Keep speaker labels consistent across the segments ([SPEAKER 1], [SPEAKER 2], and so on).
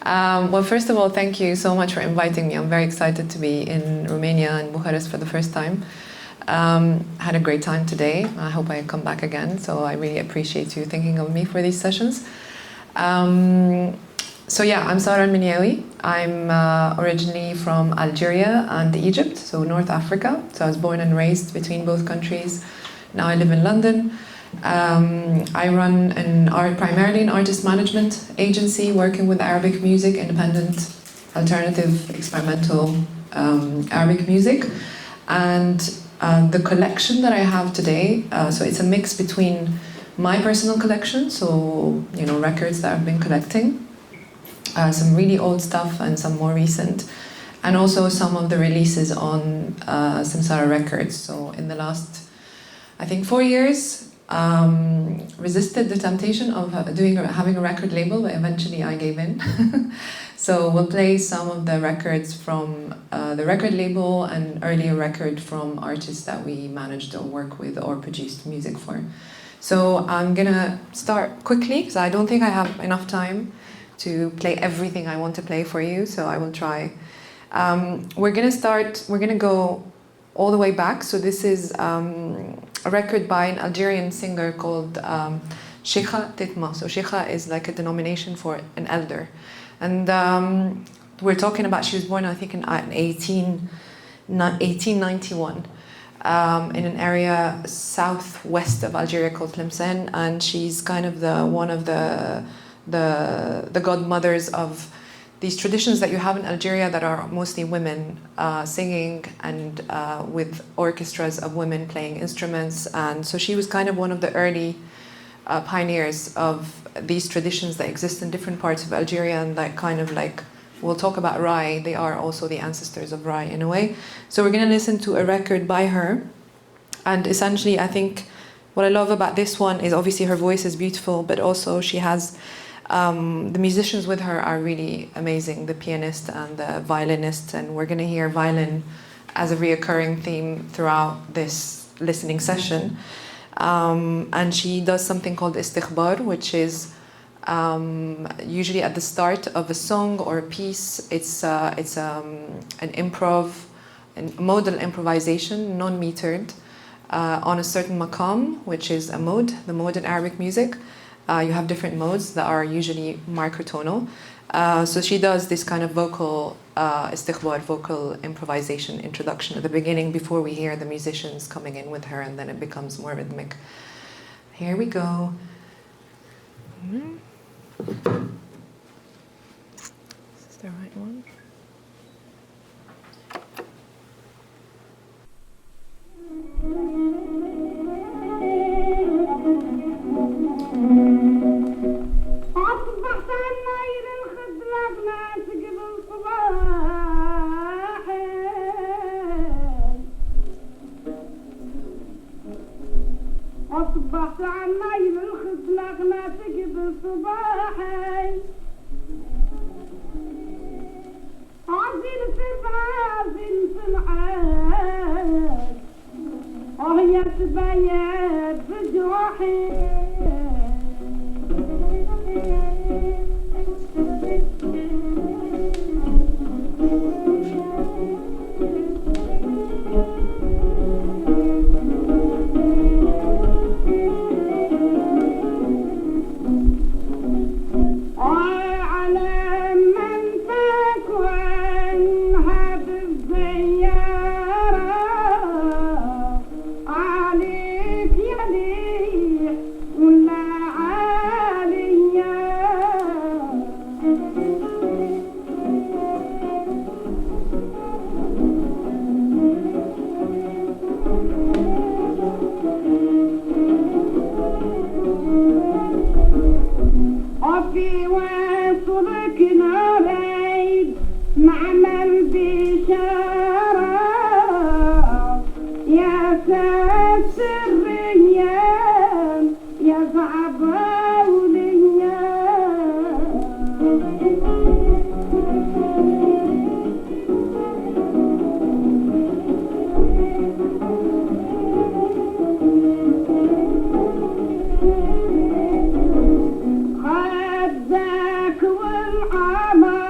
[SPEAKER 1] Well, first of all, thank you so much for inviting me. I'm very excited to be in Romania and Bucharest for the first time. Had a great time today. I hope I come back again. So I really appreciate you thinking of me for these sessions. So yeah, I'm Sarah El Miniawy. I'm originally from Algeria and Egypt, so North Africa. So I was born and raised between both countries. Now I live in London. I run primarily an artist management agency working with Arabic music, independent, alternative, experimental Arabic music. And the collection that I have today, so it's a mix between my personal collection, so records that I've been collecting, some really old stuff and some more recent, and also some of the releases on Simsara Records. So in the last, I think, 4 years, resisted the temptation of having a record label, but eventually I gave in. So we'll play some of the records from the record label and earlier record from artists that we managed or work with or produced music for. So I'm gonna start quickly because I don't think I have enough time to play everything I want to play for you, so I will try. We're gonna go all the way back. So this is a record by an Algerian singer called Cheikha Tetma. So Cheikha is like a denomination for an elder. And we're talking about, she was born, I think, in 1891 in an area southwest of Algeria called Tlemcen, and she's kind of one of the godmothers of these traditions that you have in Algeria that are mostly women singing and with orchestras of women playing instruments. And so she was kind of one of the early pioneers of these traditions that exist in different parts of Algeria, and that kind of like, we'll talk about Rai, they are also the ancestors of Rai in a way. So we're gonna listen to a record by her. And essentially, I think what I love about this one is obviously her voice is beautiful, but also she has the musicians with her are really amazing, the pianist and the violinist, and we're going to hear violin as a reoccurring theme throughout this listening session. And she does something called istikhbar, which is usually at the start of a song or a piece. It's an improv, a modal improvisation, non-metered, on a certain maqam, which is a mode, the mode in Arabic music. You have different modes that are usually microtonal. So she does this kind of vocal istikhbar, vocal improvisation introduction at the beginning before we hear the musicians coming in with her, and then it becomes more rhythmic. Here we go. Is this the right one?
[SPEAKER 2] أصبحت عن ميل الخزلق ناسك بالصباحي عزيل عزيل في العاد وهي تبيت بجروحي خدك والعمى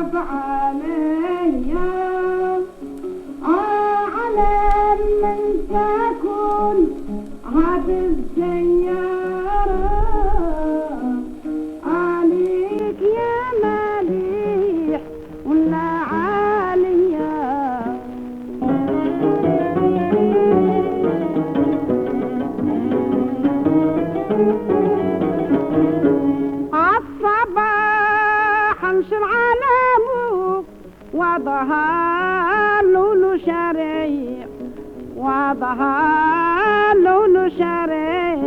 [SPEAKER 2] خاف عليا على من تكون هذه السيارة عليك يا مليح ولا عالية عالصباح انشر علامه وظهر لونه شريع وظهر لونه شريع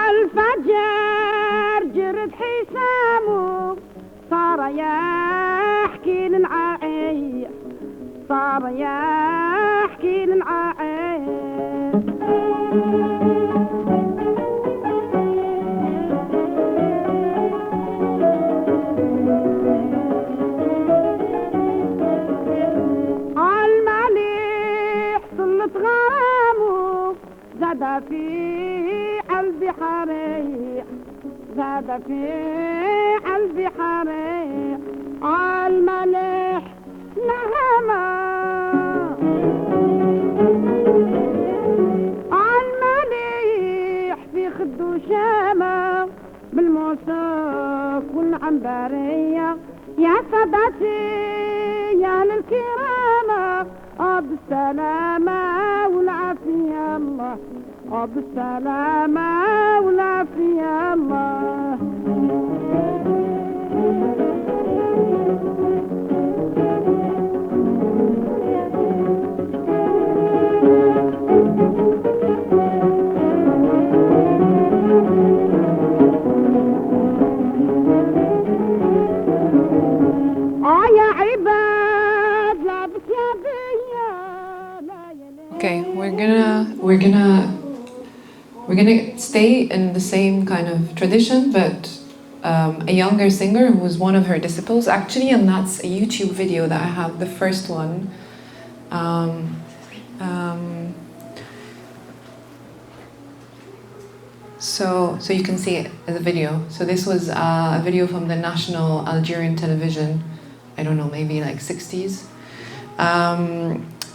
[SPEAKER 2] الفجر جرت حسامه صار يحكي للعائل صار يحكي للعائل المليح سلط غرامه زاد في قلبي حريق زاد في قلبي حريق المليح نهمة المليح في خدو شامة بالموسك والعنبرية يا سادتي يا للكرامة بالسلامة والعافية الله بالسلامة والعافية الله يا عباد لابس يا بيا
[SPEAKER 1] Okay, we're gonna stay in the same kind of tradition, but a younger singer who was one of her disciples actually, and that's a YouTube video that I have, the first one. So you can see it as a video. So this was a video from the national Algerian television, I don't know, maybe like 60s.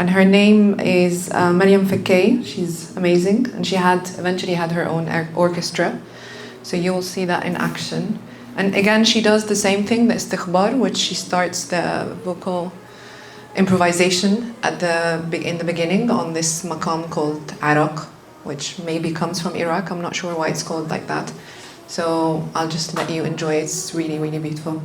[SPEAKER 1] And her name is Maryam Saleh. She's amazing, and she eventually had her own orchestra. So you'll see that in action. And again, she does the same thing, the istikhbar, which she starts the vocal improvisation in the beginning on this maqam called Iraq, which maybe comes from Iraq. I'm not sure why it's called like that. So I'll just let you enjoy it. It's really, really beautiful.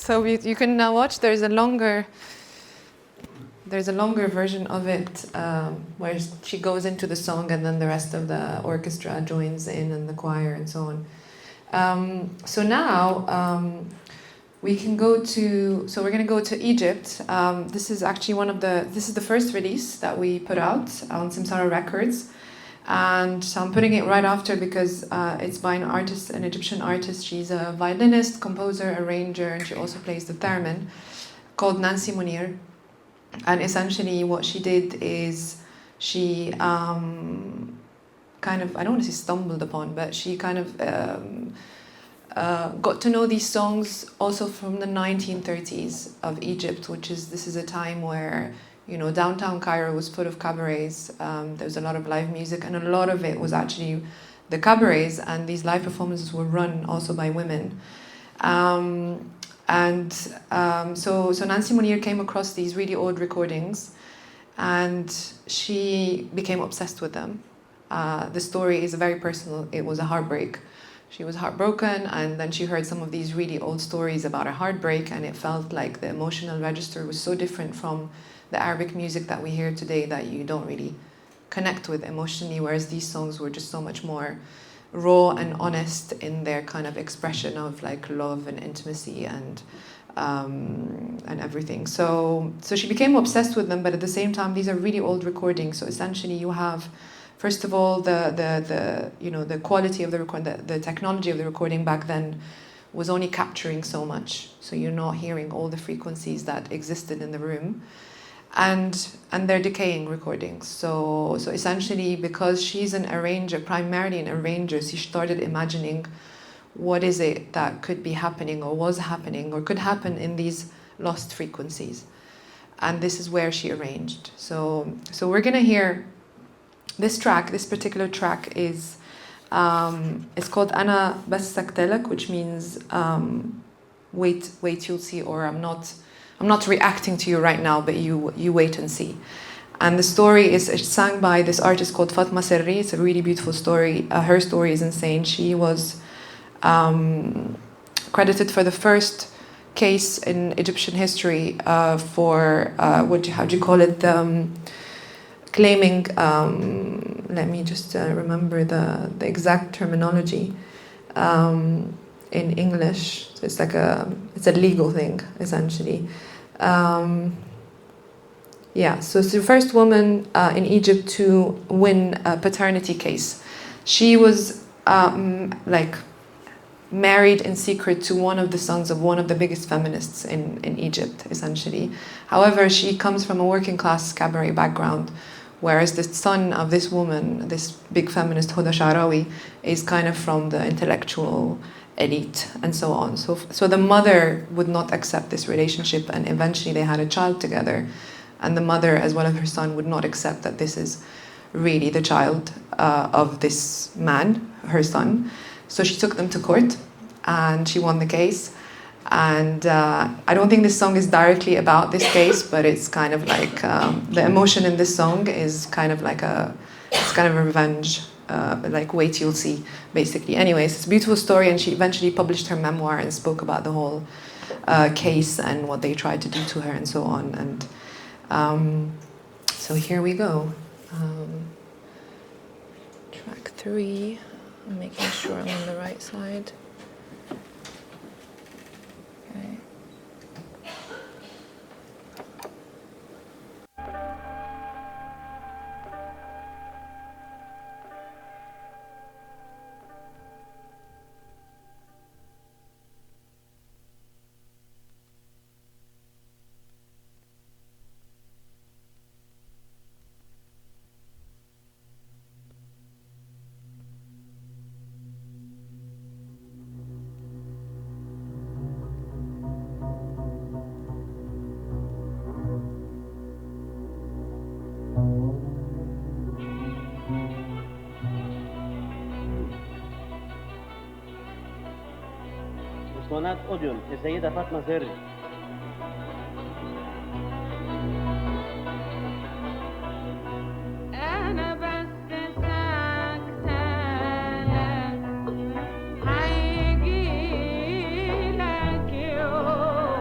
[SPEAKER 1] So you can now watch. There's a longer version of it where she goes into the song and then the rest of the orchestra joins in and the choir and so on. So now we can go to. So we're going to go to Egypt. This is actually this is the first release that we put out on Simsara Records. And so I'm putting it right after because it's by an artist, an Egyptian artist. She's a violinist, composer, arranger, and she also plays the theremin, called Nancy Munir. And essentially what she did is she kind of, I don't want to say stumbled upon, but she kind of got to know these songs also from the 1930s of Egypt, this is a time where, you know, downtown Cairo was full of cabarets. There was a lot of live music, and a lot of it was actually the cabarets, and these live performances were run also by women. So Nancy Munir came across these really old recordings, and she became obsessed with them. The story is very personal. It was a heartbreak. She was heartbroken, and then she heard some of these really old stories about her heartbreak, and it felt like the emotional register was so different from the Arabic music that we hear today that you don't really connect with emotionally, whereas these songs were just so much more raw and honest in their kind of expression of like love and intimacy and everything. So she became obsessed with them, but at the same time, these are really old recordings. So essentially, you have, first of all, the quality of the recording, the technology of the recording back then was only capturing so much. So you're not hearing all the frequencies that existed in the room. And they're decaying recordings. So essentially, because she's an arranger, primarily an arranger, she started imagining what is it that could be happening or was happening or could happen in these lost frequencies. And this is where she arranged. So we're gonna hear this track. This particular track is it's called Ana Bas Saktelek, which means wait, you'll see, or I'm not reacting to you right now, but you wait and see. And the story is sung by this artist called Fatma Serri. It's a really beautiful story. Her story is insane. She was credited for the first case in Egyptian history for, how do you call it, claiming, let me just remember the exact terminology in English. So it's a legal thing, essentially. So it's the first woman in Egypt to win a paternity case. She was married in secret to one of the sons of one of the biggest feminists in Egypt, essentially. However, she comes from a working class cabaret background, whereas the son of this woman, this big feminist, Huda Sha'rawi, is kind of from the intellectual elite and so on. So the mother would not accept this relationship, and eventually they had a child together, and the mother as well as her son would not accept that this is really the child of this man, her son. So she took them to court and she won the case. And I don't think this song is directly about this case, but it's kind of like the emotion in this song is kind of like it's kind of a revenge. Like wait, you'll see, basically. Anyways, it's a beautiful story, and she eventually published her memoir and spoke about the whole case and what they tried to do to her and so on. And so here we go. Track 3. I'm making sure I'm on the right side. Okay.
[SPEAKER 3] اسطوانات اوديون للسيدة فاطمة زري.
[SPEAKER 2] أنا بس ساكتة لك هيجي لك يوم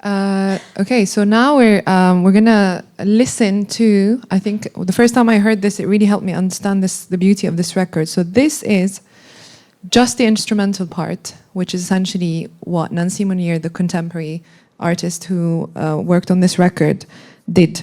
[SPEAKER 1] Okay, so now we're gonna listen to. I think the first time I heard this, it really helped me understand the beauty of this record. So this is just the instrumental part, which is essentially what Nancy Munir, the contemporary artist who worked on this record,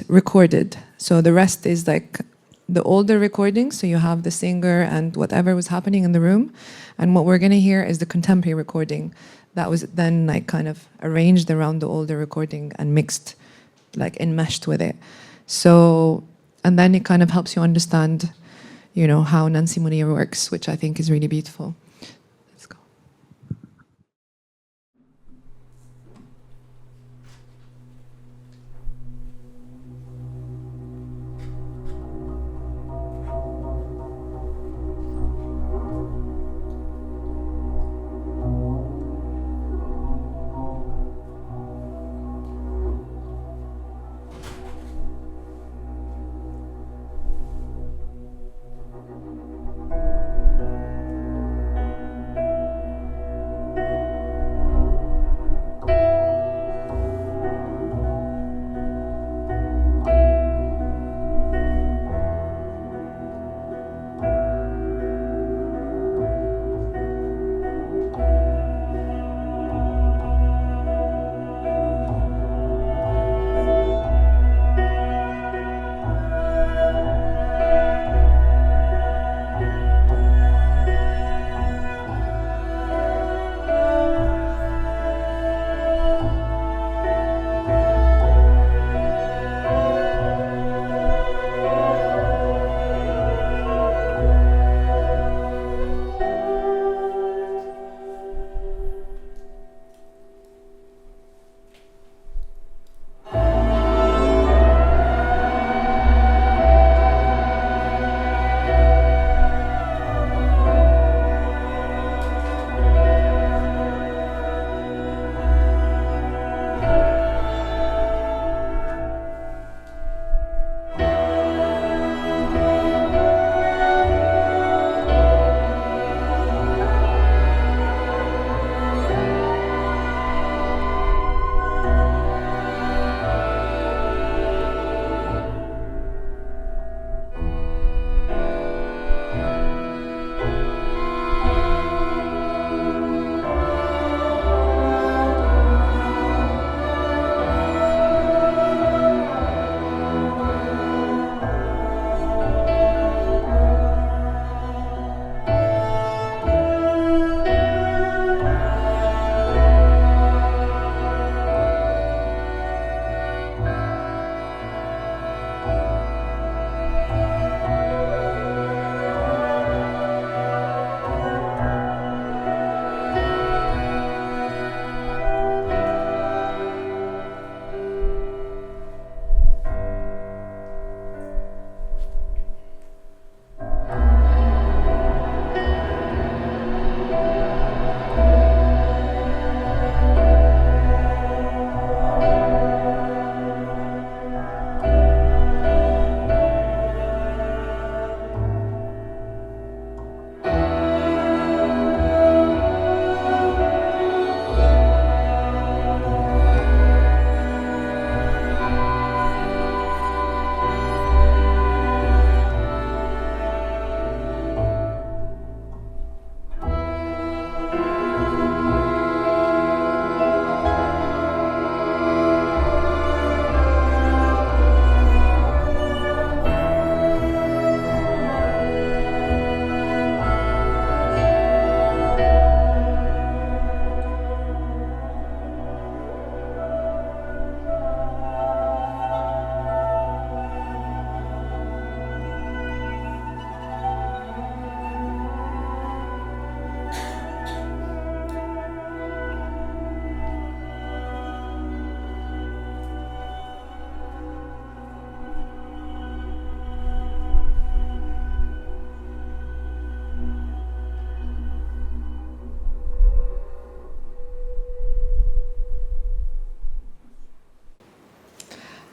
[SPEAKER 1] recorded. So the rest is like the older recordings. So you have the singer and whatever was happening in the room, and what we're gonna hear is the contemporary recording that was then like kind of arranged around the older recording and mixed, like enmeshed with it. So, and then it kind of helps you understand, you know, how Nancy Munir works, which I think is really beautiful. Let's go.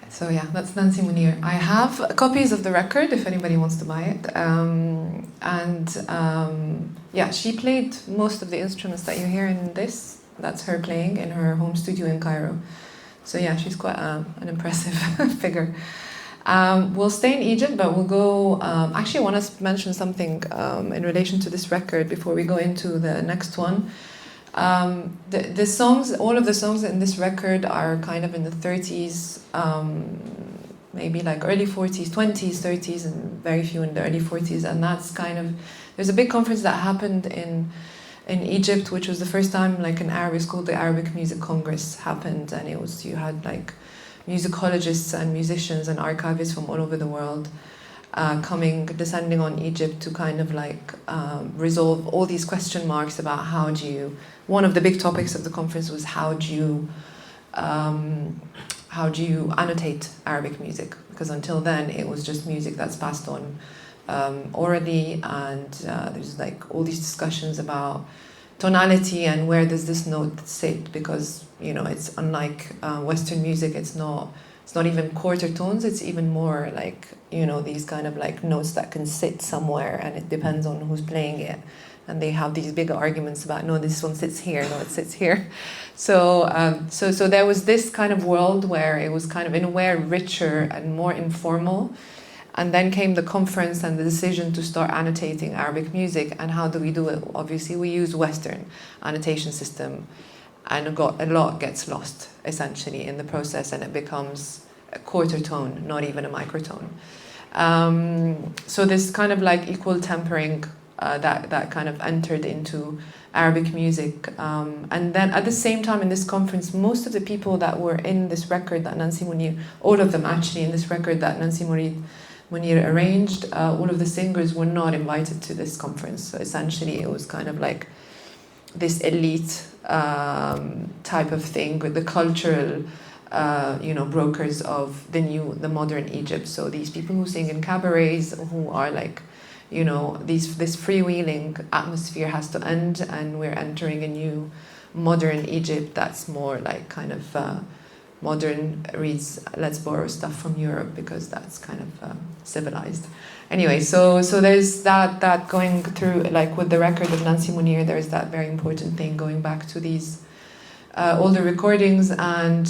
[SPEAKER 1] So yeah, that's Nancy Munir. I have copies of the record if anybody wants to buy it. Yeah, she played most of the instruments that you hear in this. That's her playing in her home studio in Cairo. So yeah, she's quite an impressive figure. We'll stay in Egypt, but we'll go. Actually, I want to mention something in relation to this record before we go into the next one. The songs, all of the songs in this record are kind of in the 30s, maybe like early 40s, 20s, 30s, and very few in the early 40s. And that's kind of, there's a big conference that happened in Egypt, which was the first time like an Arabic, it's called the Arabic Music Congress happened, and it was, you had like musicologists and musicians and archivists from all over the world descending on Egypt to kind of like resolve all these question marks about how do you, one of the big topics of the conference was how do you annotate Arabic music, because until then it was just music that's passed on orally, and there's like all these discussions about tonality and where does this note sit, because you know it's unlike Western music, it's not even quarter tones, it's even more like, you know, these kind of like notes that can sit somewhere, and it depends on who's playing it, and they have these big arguments about, no, this one sits here, no, it sits here. So there was this kind of world where it was kind of in a way richer and more informal. And then came the conference and the decision to start annotating Arabic music. And how do we do it? Obviously, we use Western annotation system, and a lot gets lost essentially in the process, and it becomes a quarter tone, not even a microtone. So this kind of like equal tempering that kind of entered into Arabic music. And then at the same time in this conference, most of the people that were in this record that Nancy Mounir, all of them actually in this record that Nancy Mounir arranged, all of the singers were not invited to this conference. So essentially it was kind of like this elite type of thing with the cultural brokers of the modern Egypt. So these people who sing in cabarets, who are like, you know, this freewheeling atmosphere has to end, and we're entering a new modern Egypt that's more like kind of modern, reads let's borrow stuff from Europe because that's kind of civilized. Anyway, so there's that going through, like with the record of Nancy Mounir, there's that very important thing going back to these older recordings and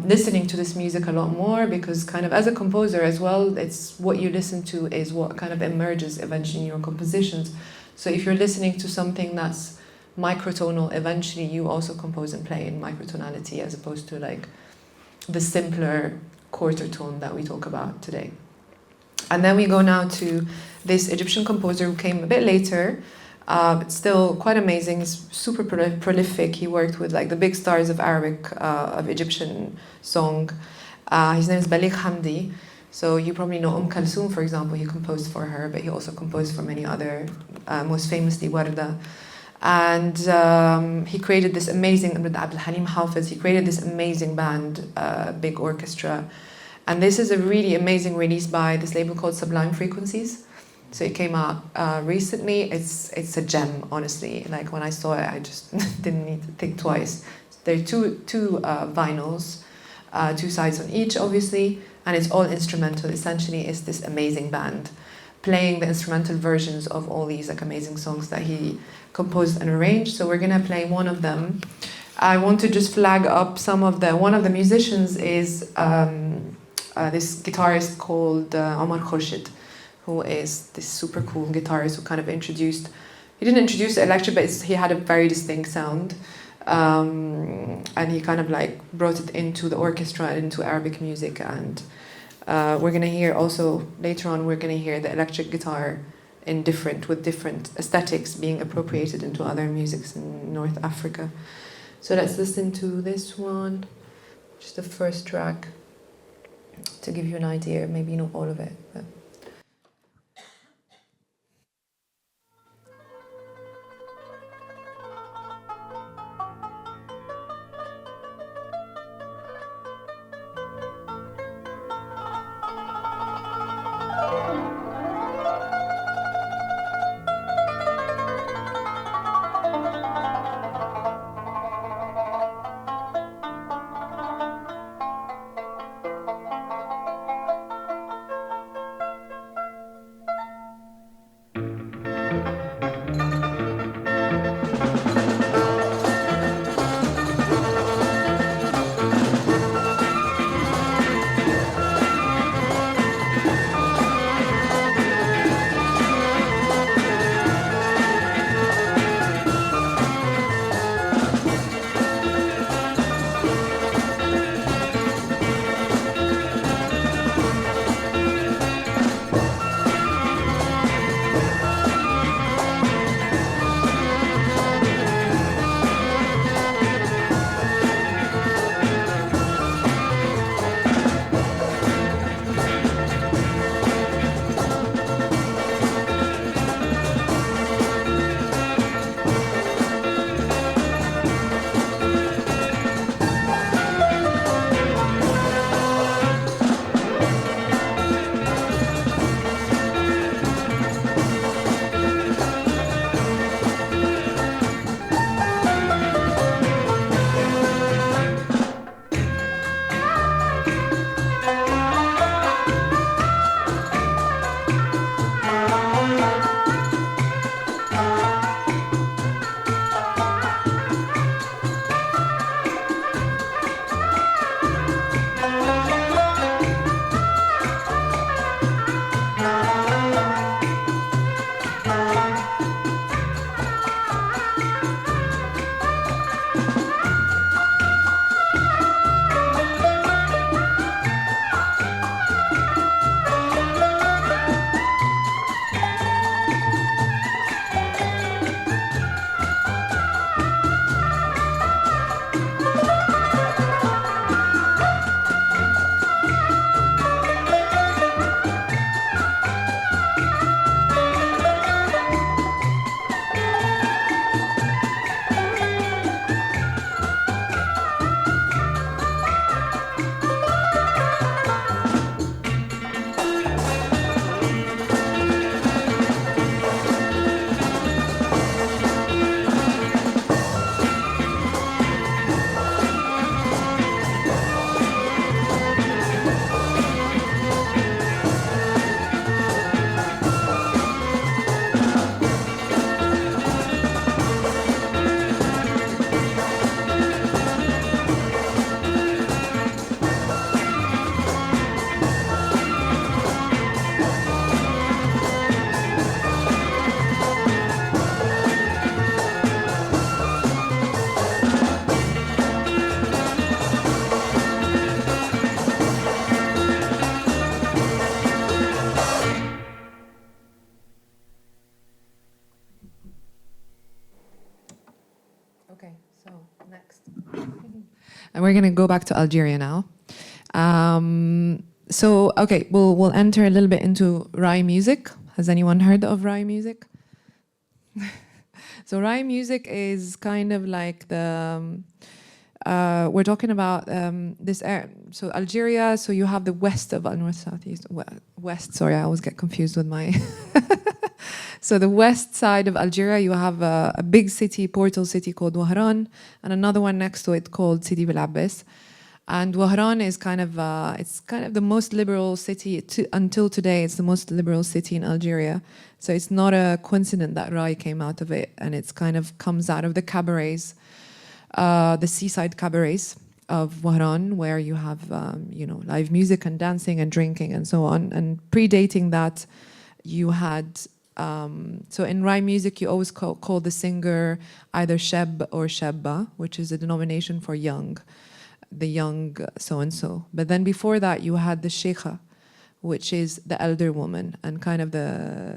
[SPEAKER 1] listening to this music a lot more, because kind of as a composer as well, it's what you listen to is what kind of emerges eventually in your compositions. So if you're listening to something that's microtonal, eventually you also compose and play in microtonality, as opposed to like the simpler quarter tone that we talk about today. And then we go now to this Egyptian composer who came a bit later, but still quite amazing. He's super prolific. He worked with like the big stars of Egyptian song. His name is Baligh Hamdi. So you probably know Kalsoum, for example. He composed for her, but he also composed for many other, most famously Warda. And he created this amazing, with Abdul Halim Hafiz, he created this amazing band, big orchestra. And this is a really amazing release by this label called Sublime Frequencies. So it came out recently. It's a gem, honestly. Like when I saw it, I just didn't need to think twice. There are two vinyls, two sides on each, obviously, and it's all instrumental. Essentially, it's this amazing band playing the instrumental versions of all these like amazing songs that he composed and arranged. So we're gonna play one of them. I want to just flag up one of the musicians is this guitarist called Omar Khorshid, who is this super cool guitarist who kind of he didn't introduce the electric, but he had a very distinct sound. And he kind of like brought it into the orchestra and into Arabic music. And we're gonna hear also, later on, we're gonna hear the electric guitar with different aesthetics being appropriated into other musics in North Africa. So let's listen to this one, just the first track, to give you an idea. Maybe not all of it, but. Okay, so next. And we're going to go back to Algeria now. So, okay, we'll enter a little bit into Rai music. Has anyone heard of Rai music? So Rai music is kind of like the... we're talking about this area. So Algeria, so you have the west of north, south, east, west, sorry, I always get confused with my... So the west side of Algeria, you have a big city, portal city called Wahran, and another one next to it called Sidi Bel Abbas. And Wahran is kind of, it's kind of the most liberal city, until today, it's the most liberal city in Algeria. So it's not a coincidence that Rai came out of it, and it's kind of comes out of the cabarets, the seaside cabarets of Wahran, where you have, you know, live music and dancing and drinking and so on. And predating that, you had... so in Rai music, you always call the singer either Sheb or Shebba, which is a denomination for young, the young so-and-so. But then before that, you had the Cheikha, which is the elder woman, and kind of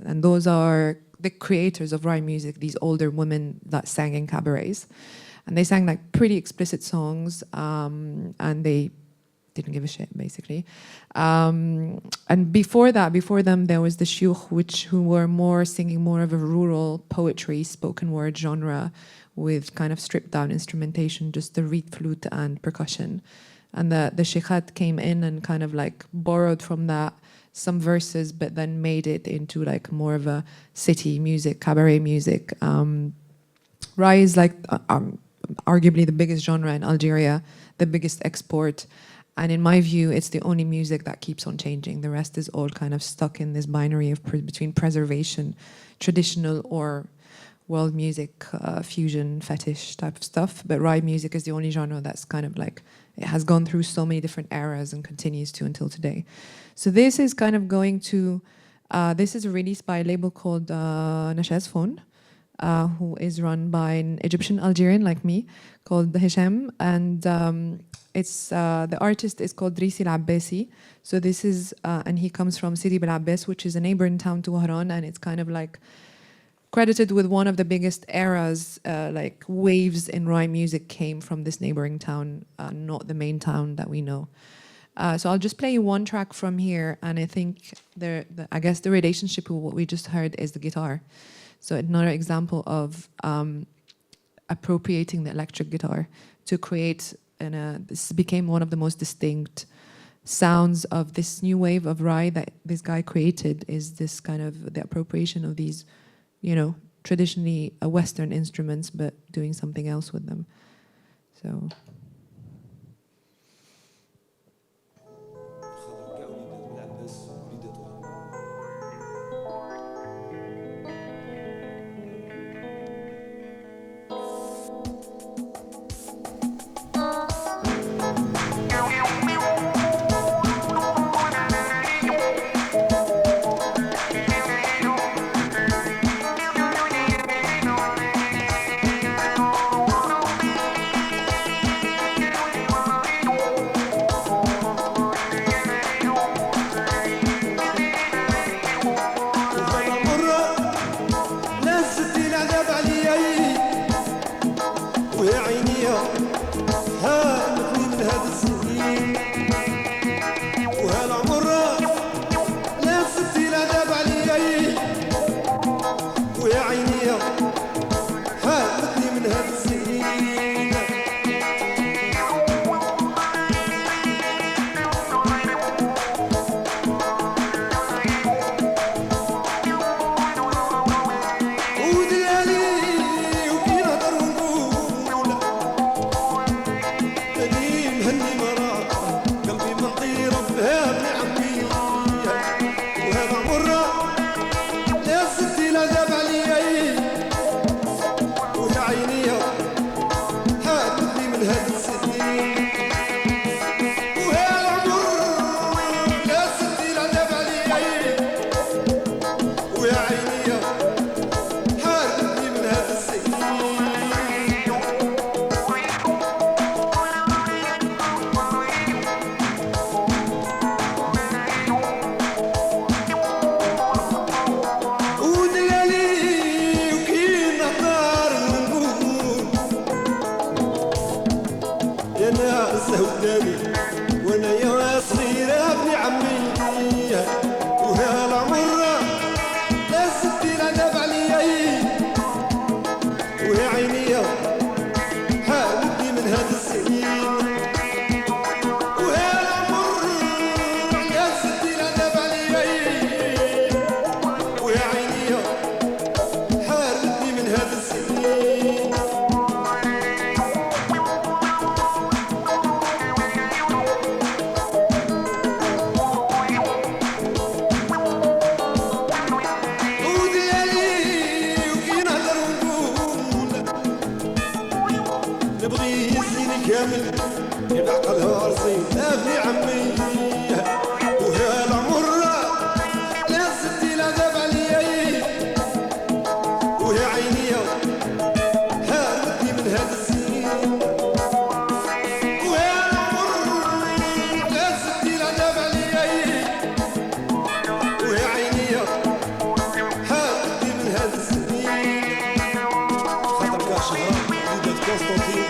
[SPEAKER 1] and those are the creators of Rai music, these older women that sang in cabarets. And they sang like pretty explicit songs, and they didn't give a shit, basically. And before them, there was the shuyukh, who were more singing more of a rural poetry, spoken word genre, with kind of stripped down instrumentation, just the reed flute and percussion. And the sheikhat came in and kind of like borrowed from that some verses, but then made it into like more of a city music, cabaret music. Rai is like arguably the biggest genre in Algeria, the biggest export. And in my view, it's the only music that keeps on changing. The rest is all kind of stuck in this binary of between preservation, traditional or world music, fusion, fetish type of stuff. But Rai music is the only genre that's kind of like, it has gone through so many different eras and continues to until today. So this is kind of going to, this is released by a label called Nashez Phone, who is run by an Egyptian Algerian like me, called Hisham, and it's the artist is called Drisi Al-Abbasi. So this is, and he comes from Sidi Bel Abbas, which is a neighboring town to Wahran, and it's kind of like credited with one of the biggest eras, like waves in Rai music came from this neighboring town, not the main town that we know. So I'll just play you one track from here, and I think I guess the relationship with what we just heard is the guitar. So another example of appropriating the electric guitar to create, this became one of the most distinct sounds of this new wave of Rai that this guy created, is this kind of the appropriation of these, you know, traditionally Western instruments, but doing something else with them. So.
[SPEAKER 4] الزهوداني وانا يا صغيرة ابن عمي وها العمرة لا ستي لا داب عليا ويا عيني حاولتني من هذا السنين وها العمرة لا ستي لا داب عليا ويا عيني حاولتني من هذا السنين كامل يبقى قدها رصين ابني عمي وها العمرة لا ستي لا داب عليا ويا عيني هاربتني من هذا السنين وها العمرة لا ستي لا داب عليا ويا عيني هاربتني من هذا السنين خاطر كاع شهران وليدات قسطنطين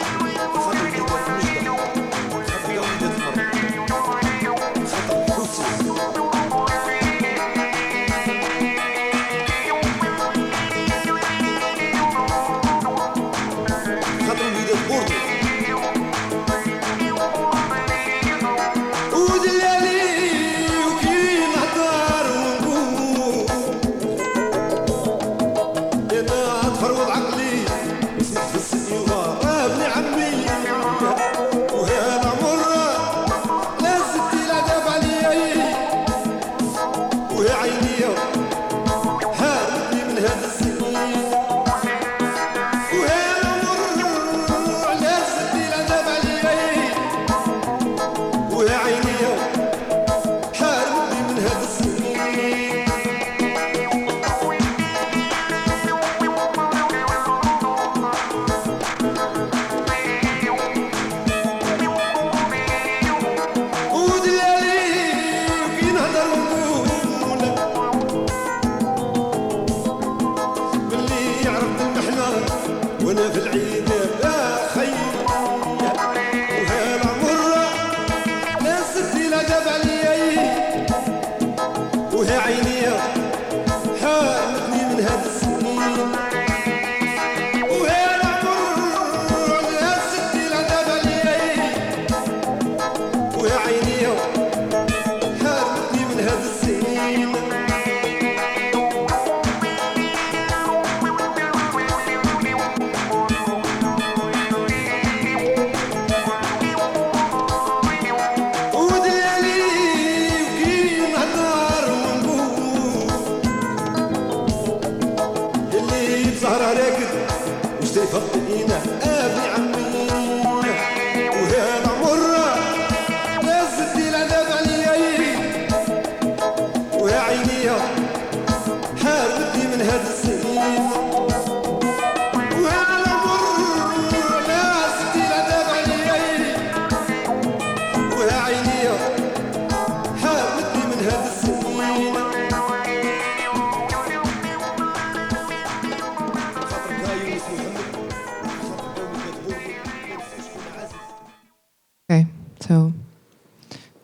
[SPEAKER 1] Okay, so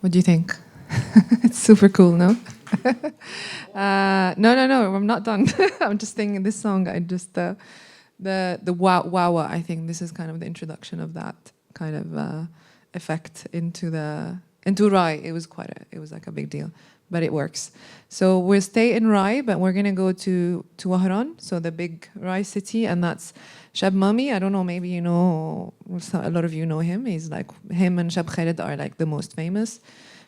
[SPEAKER 1] what do you think? It's super cool, no? No, I'm not done. I'm just thinking this song. I just the wawa. I think this is kind of the introduction of that kind of effect into Rai. It was like a big deal, but it works. So we'll stay in Rai, but we're gonna go to Wahran, so the big Rai city, and that's Shab Mami. I don't know, maybe you know, a lot of you know him. He's like, him and Shab Khaled are like the most famous.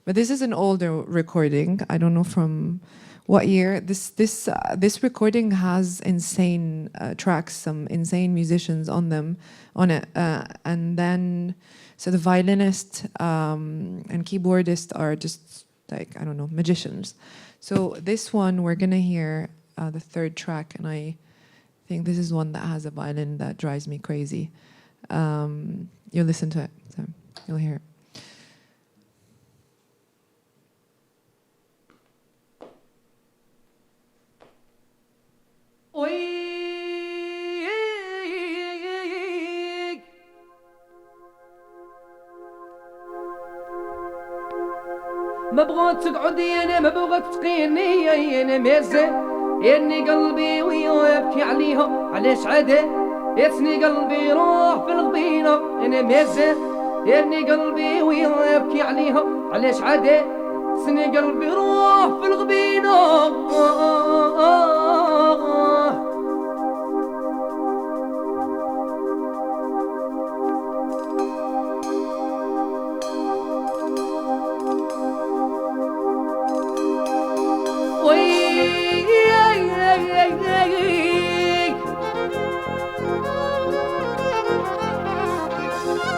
[SPEAKER 1] But this is an older recording. I don't know from what year. This recording has insane tracks, some insane musicians on it, and then so the violinist and keyboardist are just like, I don't know, magicians. So this one we're gonna hear the third track, and I think this is one that has a violin that drives me crazy. You'll listen to it, so you'll hear it.
[SPEAKER 5] ما بغيت تقعدي انا ما بغيت تقيني انا مازال ياني قلبي ويبكي عليها علاش عدا ياسني قلبي روح في الغبينة انا مازال ياني قلبي ويبكي عليها علاش عدا سني قلبي روح في الغبينة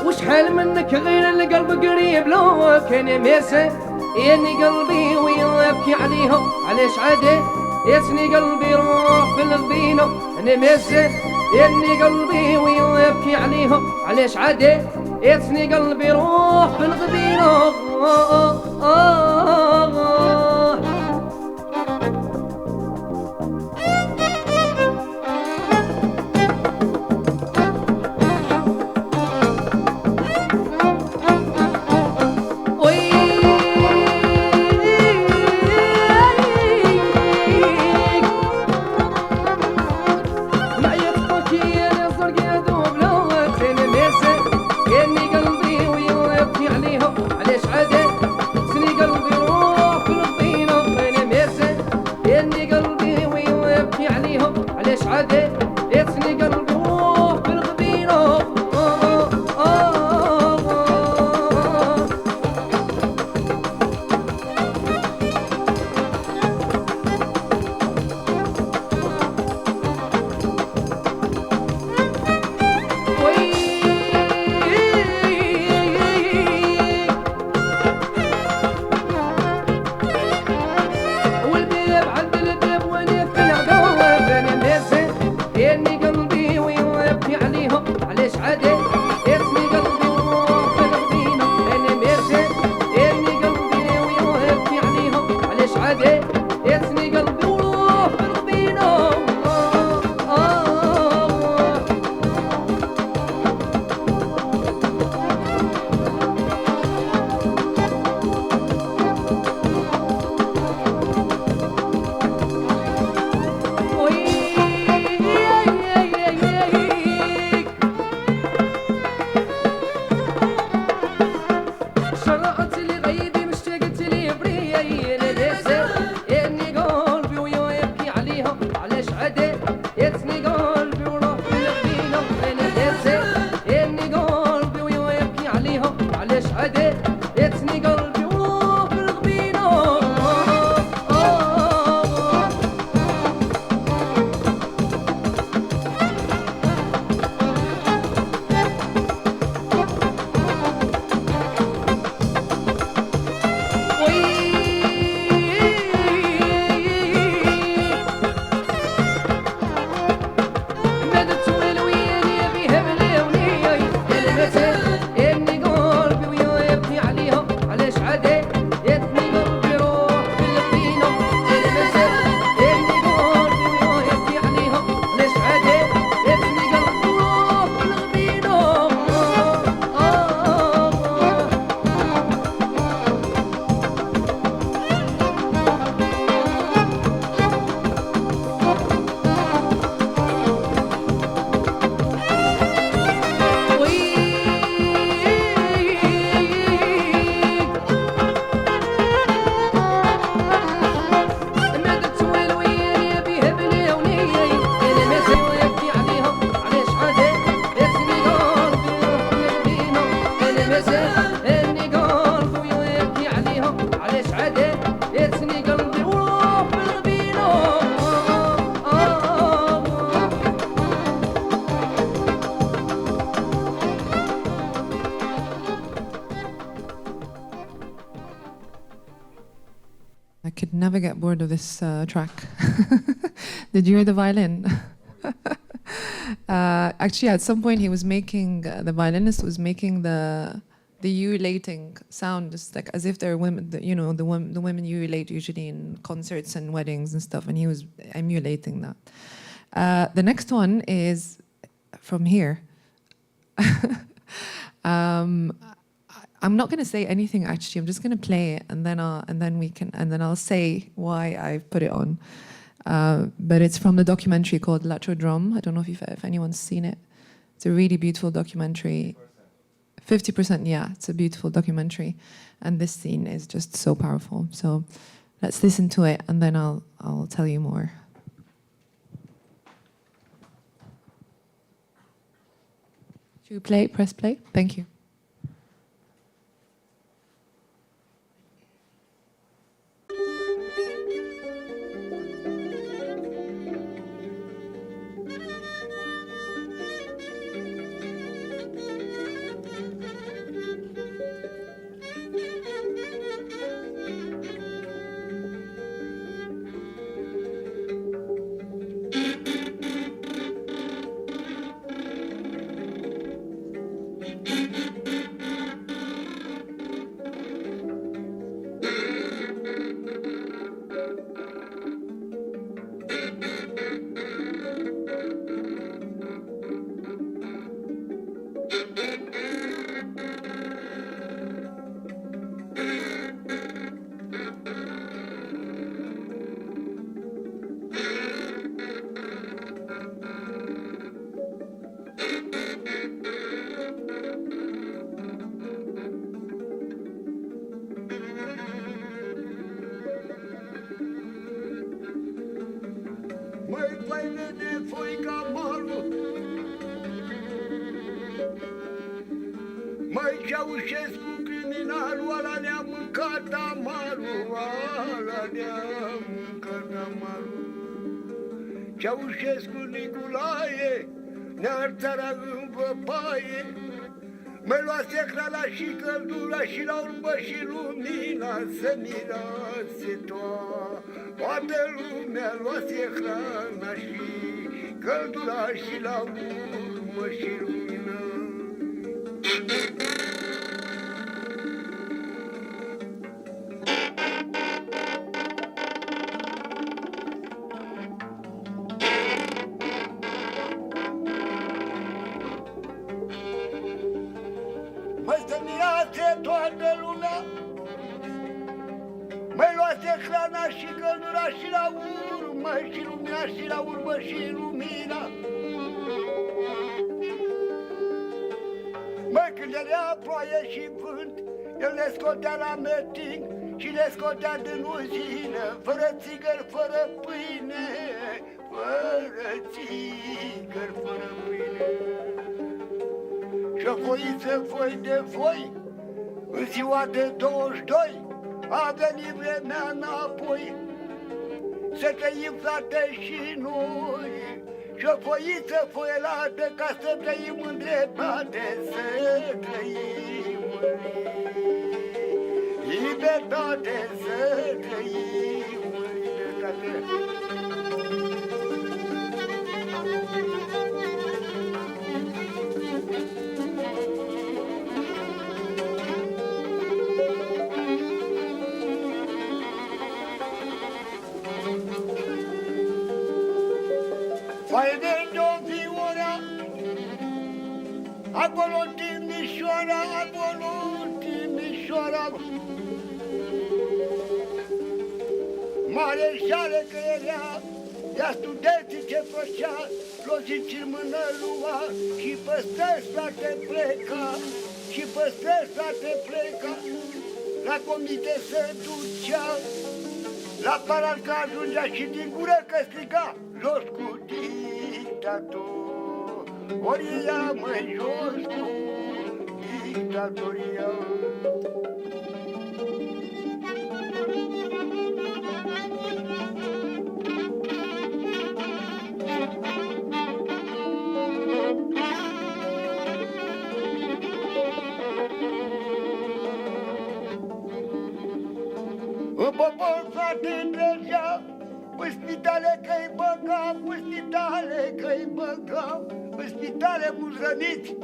[SPEAKER 5] وشحال منك غير القلب قريب لو كان ماسك ياني قلبي ويبكي عليها علاش عادي ياسني قلبي روح في الغبينة انا ماسك ياني قلبي ويبكي عليها علاش عادي ياسني قلبي روح في الغبينة
[SPEAKER 1] Never get bored of this track. Did you hear the violin? Actually, at some point, he was making the violinist was making the ululating sound, just like as if they're women. The women ululate usually in concerts and weddings and stuff, and he was emulating that. The next one is from here. I'm not going to say anything actually. I'm just going to play it, and then I'll say why I've put it on. But it's from the documentary called Drum. I don't know if anyone's seen it. It's a really beautiful documentary. 50%, yeah, it's a beautiful documentary, and this scene is just so powerful. So let's listen to it, and then I'll tell you more. Should we play? Press play. Thank you.
[SPEAKER 4] Măi, pâine de foi ca malul, măi, Ceaușescu, criminalul, ăla ne-a mâncat amarul, ăla ne-a mâncat amarul. Ceaușescu, Nicolae, ne-a țara în văpaie, mă luase hrana și căldura și la urmă și lumina să mirase toată lumea luase hrana și căldura și la urmă și lumina. Măi să mirase toată lumea, măi luase hrana și căldura și la urmă și lumina și la urmă și lumina. Măi când era ploaie și vânt, el ne scotea la meeting și ne scotea din uzină, fără țigări, fără pâine, fără țigări, fără pâine. Și-o foiță, foi de foi, în ziua de 22, a venit vremea înapoi, să trăim, frate, și noi. Și-o foiță, foielată, ca să trăim în dreptate, să trăim în libertate, să trăim în libertate. Vai de-o Viora, acolo în Timișoara, acolo în Timișoara. Mareșale că era, ea studenții ce făcea, lozici în mână lua și pe străzi, frate, pleca, și pe străzi, frate, pleca. La comite se ducea, la paral că ajungea și din gură că striga, jos cu dictatoria, măi, jos cu dictatoria. În popor, frate, trăgea, în spitale că-i băgam, în spitale că-i băgam, în spitale mulți răniți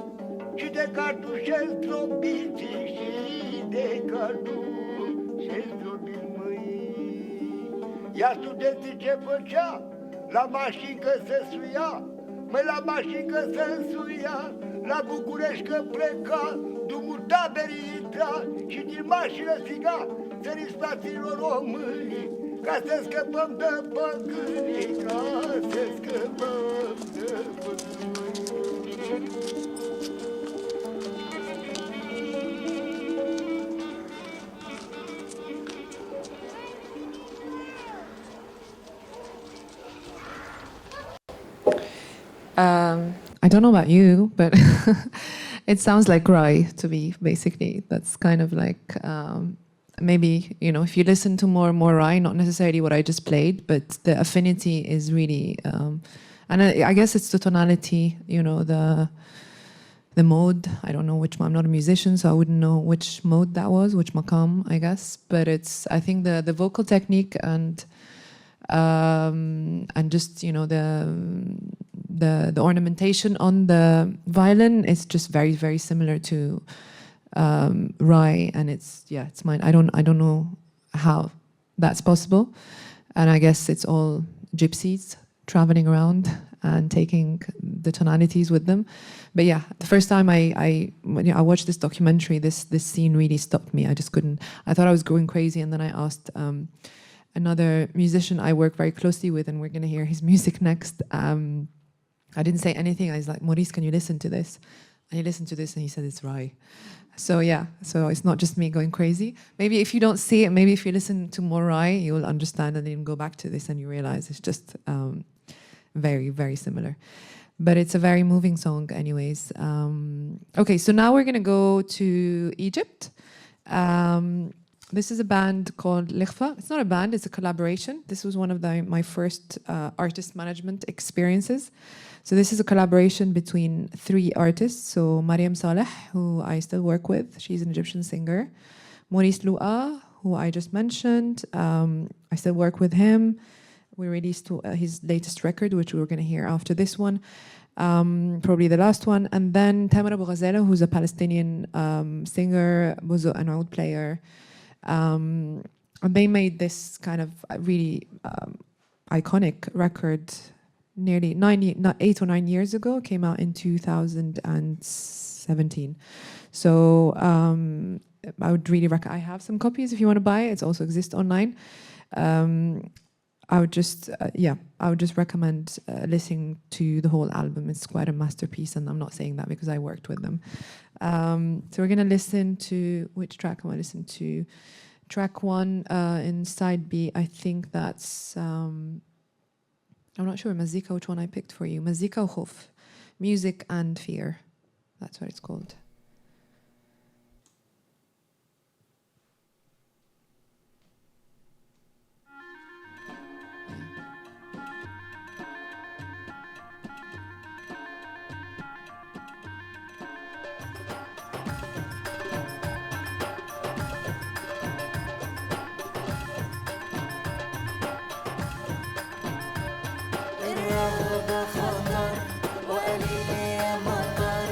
[SPEAKER 4] și de cartușe zdrobiți, și de cartușe zdrobiți, măi. Iar studenții ce făcea? La mașincă se suia, măi, la mașincă se însuia, La București că pleca, drumul taberii intra și din mașină striga țării spațiilor românii, ca să scăpăm de păgânii, ca să scăpăm de păgânii.
[SPEAKER 1] I don't know about you, but it sounds like Rai to me, basically. That's kind of like, maybe, you know, if you listen to more Rai, not necessarily what I just played, but the affinity is really, and I guess it's the tonality, you know, the mode. I don't know which, I'm not a musician, so I wouldn't know which mode that was, which maqam, I guess. But it's, I think the vocal technique and just, you know, the ornamentation on the violin is just very, very similar to Rai, and it's mine. I don't know how that's possible, and I guess it's all gypsies traveling around and taking the tonalities with them. But yeah, the first time I watched this documentary, this scene really stopped me. I just couldn't. I thought I was going crazy, and then I asked another musician I work very closely with, and we're going to hear his music next. I didn't say anything. I was like, Maurice, can you listen to this? And he listened to this and he said, it's Rai. So yeah, so it's not just me going crazy. Maybe if you don't see it, maybe if you listen to more Rai, you will understand and then go back to this and you realize it's just very, very similar. But it's a very moving song anyways. Okay, so now we're going to go to Egypt. This is a band called Likhfa. It's not a band, it's a collaboration. This was one of my first artist management experiences. So this is a collaboration between 3 artists. So Maryam Saleh, who I still work with. She's an Egyptian singer. Maurice Louca, who I just mentioned. I still work with him. We released his latest record, which we're going to hear after this one. Probably the last one. And then Tamara Boughazela, who's a Palestinian singer, buzo and oud player. And they made this kind of really iconic record nearly 8 or 9 years ago. Came out in 2017. So I would really recommend. I have some copies if you want to buy it. It also exists online. I would just recommend listening to the whole album. It's quite a masterpiece, and I'm not saying that because I worked with them. So we're gonna listen to, which track am I listening to? Track 1 in side B. I think that's I'm not sure, Mazika, which one I picked for you. Mazika or Khuf? Music and Fear. That's what it's called.
[SPEAKER 6] الرغبة خطر وقليل مطر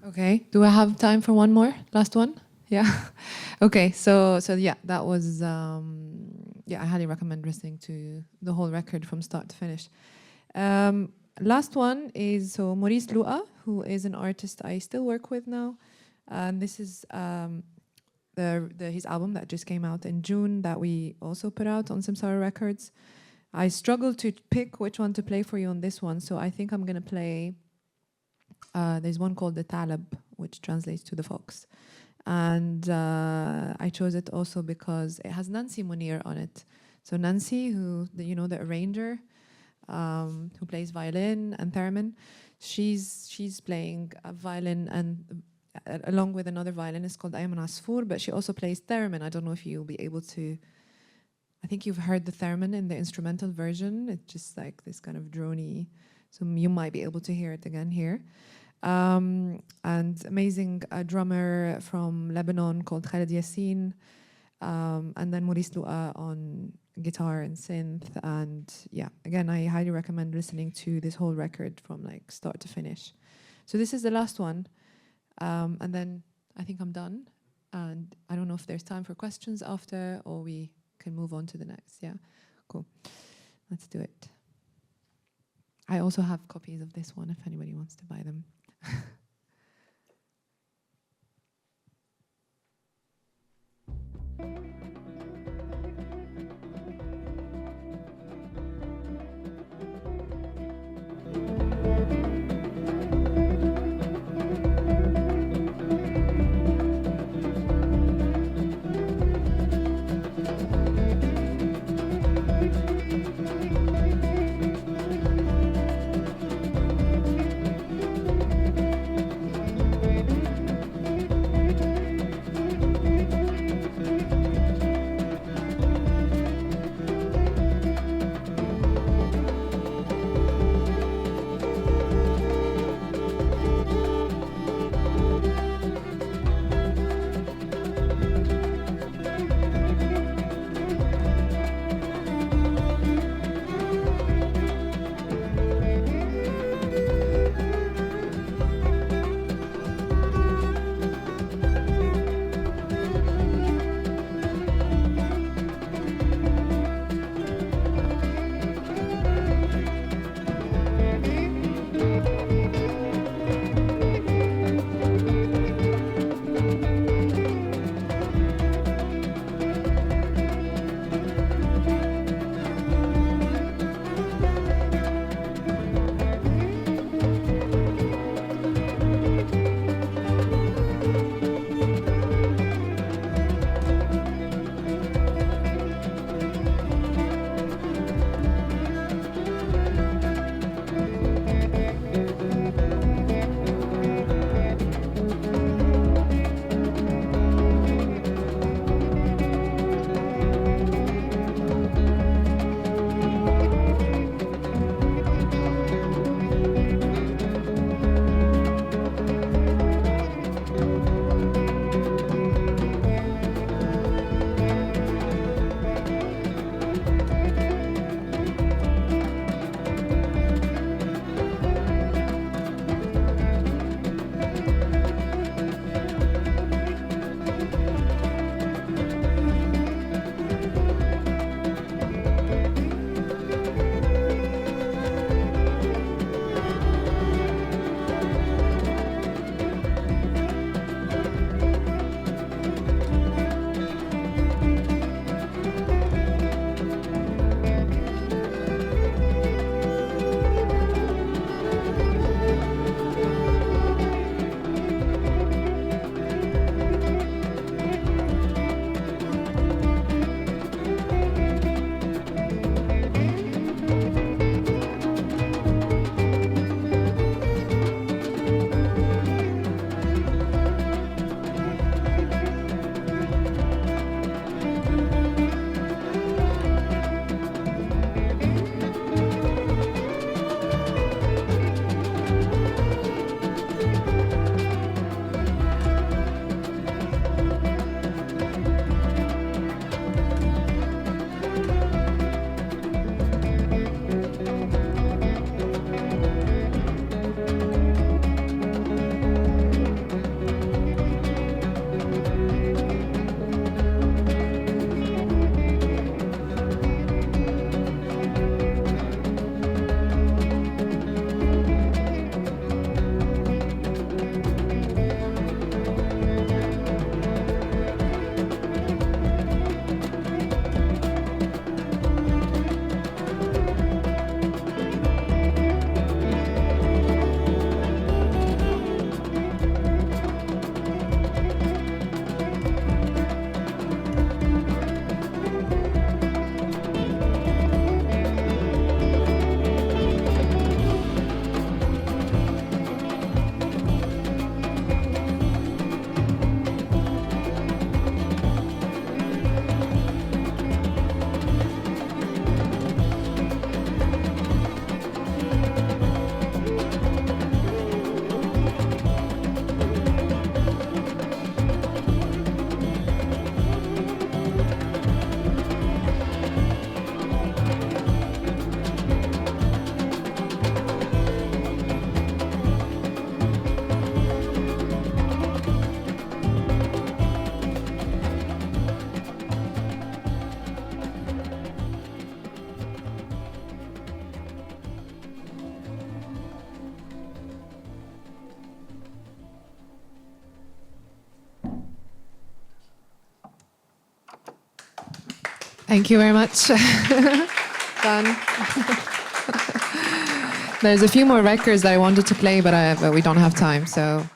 [SPEAKER 1] Okay. Do I have time for one more? Last one? Yeah. Okay. So yeah, that was yeah. I highly recommend listening to the whole record from start to finish. Last one is Maurice Louca, who is an artist I still work with now, and this is his album that just came out in June that we also put out on Simsara Records. I struggled to pick which one to play for you on this one, so I think I'm gonna play. There's one called the Talab, which translates to the fox, and I chose it also because it has Nancy Munir on it. So Nancy, who the arranger, who plays violin and theremin, she's playing a violin and along with another violinist called Ayman Asfour, but she also plays theremin. I don't know if you'll be able to. I think you've heard the theremin in the instrumental version. It's just like this kind of drony, so you might be able to hear it again here. And amazing drummer from Lebanon called Khaled Yassin, and then Maurice Louca on guitar and synth. And yeah, again, I highly recommend listening to this whole record from like start to finish. So this is the last one, and then I think I'm done. And I don't know if there's time for questions after, or we can move on to the next. Yeah, cool. Let's do it. I also have copies of this one if anybody wants to buy them.
[SPEAKER 6] Thank you very much.
[SPEAKER 1] Done.
[SPEAKER 6] There's a few more records that I wanted to play, but we don't have time, so